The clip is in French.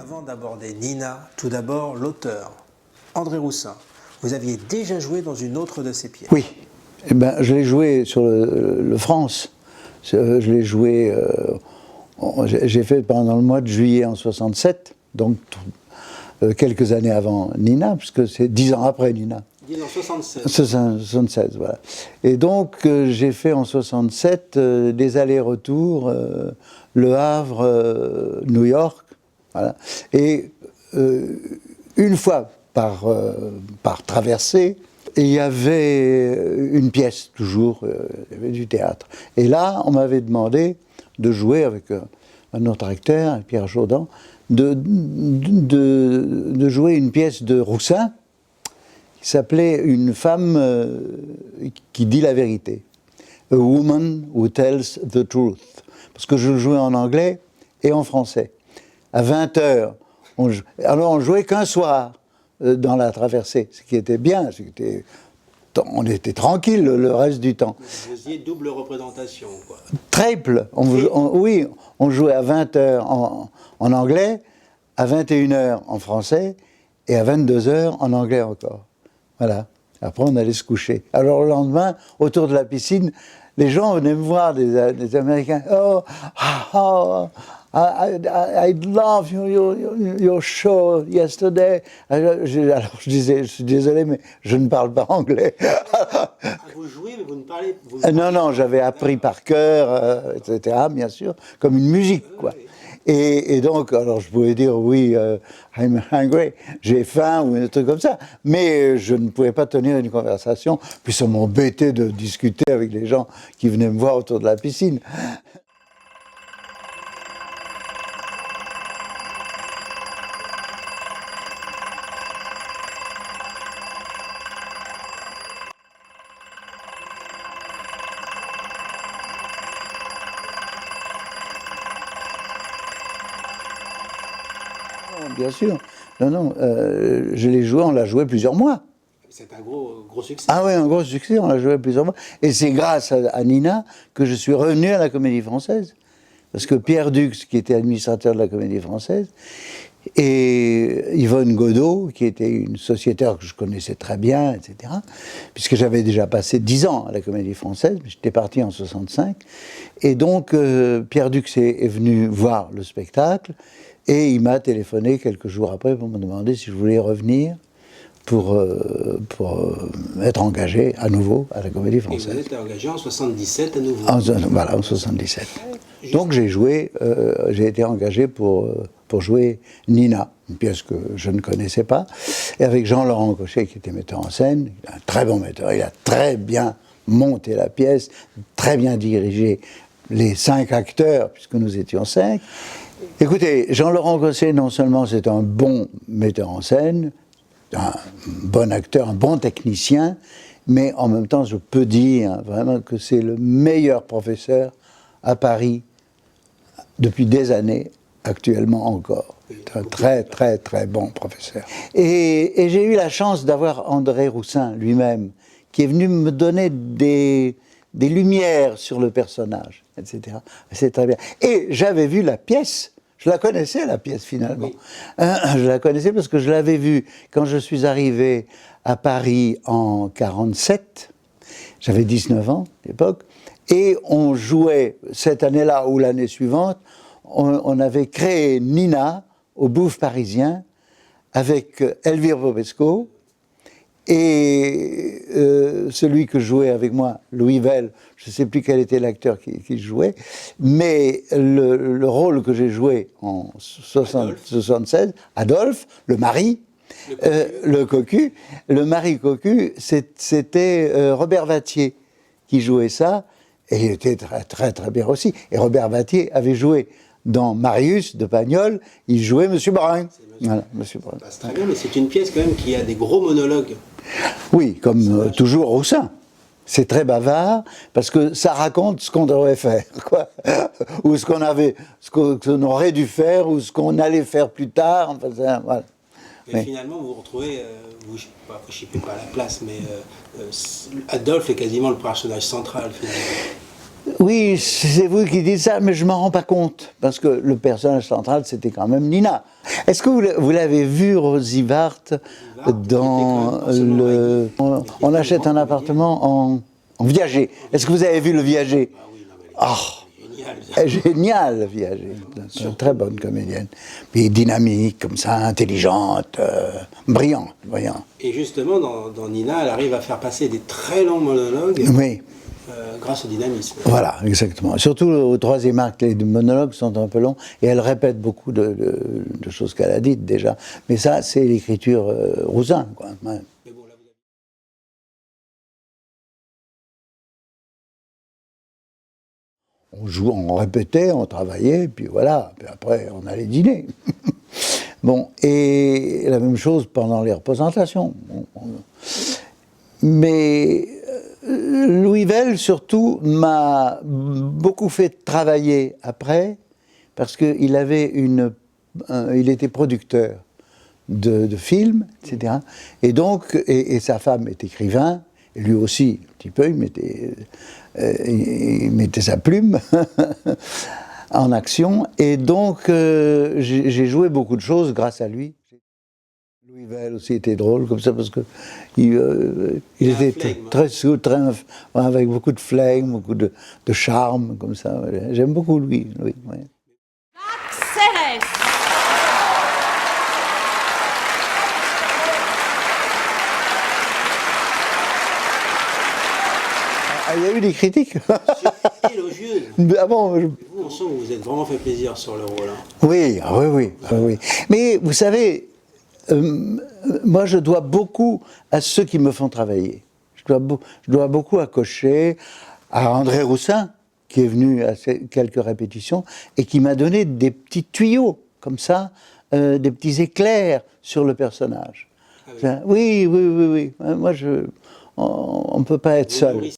Avant d'aborder Nina, tout d'abord l'auteur, André Roussin. Vous aviez déjà joué dans une autre de ses pièces. Oui, eh ben, je l'ai joué sur le France. Je l'ai joué, j'ai fait pendant le mois de juillet en 67, donc quelques années avant Nina, puisque c'est 10 ans après Nina. 10 ans, 76. 76, voilà. Et donc j'ai fait en 67 des allers-retours, Le Havre, New York, voilà. Et une fois par traversée, il y avait une pièce, toujours, il y avait du théâtre. Et là, on m'avait demandé de jouer avec un autre acteur, Pierre Jourdan, de jouer une pièce de Roussin qui s'appelait Une femme qui dit la vérité. A Woman Who Tells the Truth. Parce que je le jouais en anglais et en français. À 20h, alors on jouait qu'un soir dans la traversée, ce qui était bien, on était tranquille le reste du temps. Vous faisiez double représentation, quoi. Triple, oui, on jouait à 20h en anglais, à 21h en français, et à 22h en anglais encore. Voilà. Après, on allait se coucher. Alors, le lendemain, autour de la piscine, les gens venaient me voir, des Américains. Oh, I love your show yesterday. Alors, je disais, je suis désolé, mais je ne parle pas anglais. Vous jouez, mais vous ne parlez pas. Non, j'avais appris par cœur, etc., bien sûr, comme une musique, quoi. Et donc, alors je pouvais dire oui, I'm hungry, j'ai faim ou un truc comme ça, mais je ne pouvais pas tenir une conversation, puis ça m'embêtait de discuter avec les gens qui venaient me voir autour de la piscine. Bien sûr. Non, je l'ai joué, on l'a joué plusieurs mois. C'est un gros succès. Ah oui, un gros succès, on l'a joué plusieurs mois. Et c'est grâce à Nina que je suis revenu à la Comédie Française. Parce que Pierre Dux, qui était administrateur de la Comédie Française, et Yvonne Godot, qui était une sociétaire que je connaissais très bien, etc., puisque j'avais déjà passé 10 ans à la Comédie Française, j'étais parti en 65, et donc Pierre Dux est venu voir le spectacle, et il m'a téléphoné quelques jours après pour me demander si je voulais revenir pour être engagé à nouveau à la Comédie Française. Et vous êtes engagé en 77 à nouveau. Voilà, en 77. Donc j'ai été engagé pour jouer Nina, une pièce que je ne connaissais pas, et avec Jean-Laurent Cochet qui était metteur en scène, un très bon metteur, il a très bien monté la pièce, très bien dirigé les 5 acteurs, puisque nous étions 5. Écoutez, Jean-Laurent Cochet, non seulement c'est un bon metteur en scène, un bon acteur, un bon technicien, mais en même temps, je peux dire vraiment que c'est le meilleur professeur à Paris depuis des années, actuellement encore. C'est un très, très, très bon professeur. Et j'ai eu la chance d'avoir André Roussin lui-même, qui est venu me donner des lumières sur le personnage, etc. C'est très bien. Et j'avais vu la pièce. Je la connaissais, la pièce, finalement. Oui. Je la connaissais parce que je l'avais vue quand je suis arrivé à Paris en 1947. J'avais 19 ans à l'époque. Et on jouait, cette année-là ou l'année suivante, on avait créé Nina au Bouffe parisien avec Elvire Popesco et celui que jouait avec moi, Louis Vell, je ne sais plus quel était l'acteur qui jouait, mais le rôle que j'ai joué en 76, Adolphe, le mari, le cocu, le mari cocu, c'était Robert Vattier qui jouait ça, et il était très très très bien aussi. Et Robert Vattier avait joué dans Marius de Pagnol, il jouait Monsieur Brun. Voilà, Monsieur Brun. Ça passe très bien, mais c'est une pièce quand même qui a des gros monologues. Oui, comme toujours Roussin. C'est très bavard, parce que ça raconte ce qu'on devrait faire, quoi. Ou ce qu'on aurait dû faire, ou ce qu'on allait faire plus tard, enfin, ça, voilà. Mais finalement, vous vous retrouvez, vous ne chippez pas à la place, mais Adolphe est quasiment le personnage central, finalement. Oui, c'est vous qui dites ça, mais je m'en rends pas compte, parce que le personnage central, c'était quand même Nina. Est-ce que vous l'avez vu, Rosy Vart, dans le... On achète un appartement en Viager. Est-ce que vous avez vu le Viager? Ah, génial, Viager. C'est une très bonne comédienne. Puis dynamique, comme ça, intelligente, brillante. Et justement, dans Nina, elle arrive à faire passer des très longs monologues. Oui. Grâce au dynamisme. Voilà, exactement. Surtout au troisième acte, les monologues sont un peu longs et elle répète beaucoup de choses qu'elle a dites déjà. Mais ça, c'est l'écriture Roussin, quoi. Ouais. On jouait, on répétait, on travaillait, puis voilà. Puis après, on allait dîner. Bon, et la même chose pendant les représentations. Mais Louis Vell, surtout, m'a beaucoup fait travailler après, parce qu'il avait il était producteur de films, etc. Et donc, et sa femme est écrivain, et lui aussi, un petit peu, il mettait sa plume en action, et donc j'ai joué beaucoup de choses grâce à lui. Louis Vell aussi était drôle comme ça parce que il était très avec beaucoup de flegme, beaucoup de charme comme ça. J'aime beaucoup Louis. Ouais. Il y a eu des critiques. C'est élogieux. Ah bon, On sent que vous vous êtes vraiment fait plaisir sur le rôle. Oui. Mais vous savez, moi je dois beaucoup à ceux qui me font travailler. Je dois beaucoup à Cochet, à André Roussin, qui est venu à quelques répétitions et qui m'a donné des petits tuyaux, comme ça, des petits éclairs sur le personnage. Ah oui. Oui. Moi, on ne peut pas être seul.